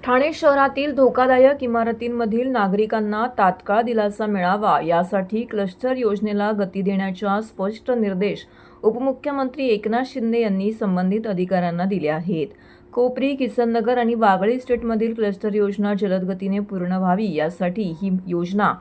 ठाणे शहरातील धोकादायक इमारतींमधील नागरिकांना तात्काळ दिलासा मिळावा यासाठी क्लस्टर योजनेला गती देण्याच्या स्पष्ट निर्देश उपमुख्यमंत्री एकनाथ शिंदे यांनी संबंधित अधिकाऱ्यांना दिले आहेत. कोपरी, किसननगर आणि वागळे इस्टेटमधील क्लस्टर योजना जलद गतीने पूर्ण व्हावी यासाठी ही योजना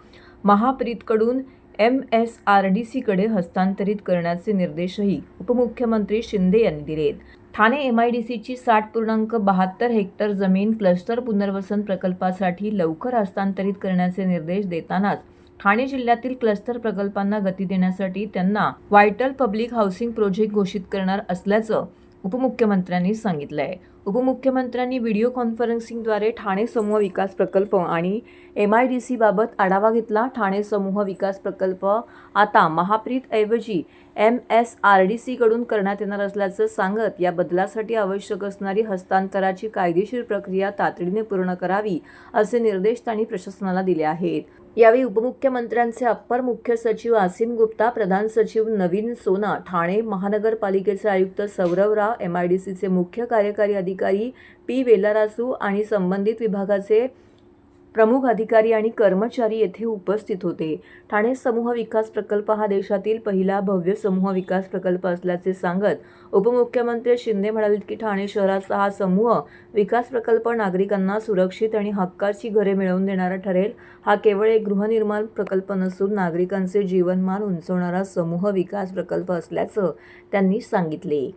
महाप्रीतकडून MSRDCकडे हस्तांतरित करण्याचे निर्देशही उपमुख्यमंत्री शिंदे यांनी दिलेत. ठाणे MIDCची 60.72 हेक्टर जमीन क्लस्टर पुनर्वसन प्रकल्पासाठी लवकर हस्तांतरित करण्याचे निर्देश देतानाच ठाणे जिल्ह्यातील क्लस्टर प्रकल्पांना गती देण्यासाठी त्यांना व्हायटल पब्लिक हाऊसिंग प्रोजेक्ट घोषित करणार असल्याचं उपमुख्यमंत्र्यांनी सांगितलंय. उपमुख्यमंत्र्यांनी व्हिडिओ कॉन्फरन्सिंगद्वारे ठाणे समूह विकास प्रकल्प आणि MIDC बाबत आढावा घेतला. ठाणे समूह विकास प्रकल्प आता महाप्रीत ऐवजी MSRDC कडून करण्यात येणार असल्याचं सांगत या बदलासाठी आवश्यक असणारी हस्तांतराची कायदेशीर प्रक्रिया तातडीने पूर्ण करावी असे निर्देश त्यांनी प्रशासनाला दिले आहेत. यावेळी उपमुख्यमंत्र्यांचे अप्पर मुख्य सचिव आसिम गुप्ता, प्रधान सचिव नवीन सोना, ठाणे महानगरपालिकेचे आयुक्त सौरव राव, MIDCचे मुख्य कार्यकारी अधिकारी P. वेलारासू आणि संबंधित विभागाचे प्रमुख अधिकारी आणि कर्मचारी येथे उपस्थित होते. ठाणे समूह विकास प्रकल्प हा देशातील पहिला भव्य समूह विकास प्रकल्प असल्याचे सांगत उपमुख्यमंत्री शिंदे म्हणाले की ठाणे शहराचा हा समूह विकास प्रकल्प नागरिकांना सुरक्षित आणि हक्काची घरे मिळवून देणारा ठरेल. हा केवळ एक गृहनिर्माण प्रकल्प नसून नागरिकांचे जीवनमान उंचावणारा समूह विकास प्रकल्प असल्याचं त्यांनी सांगितले.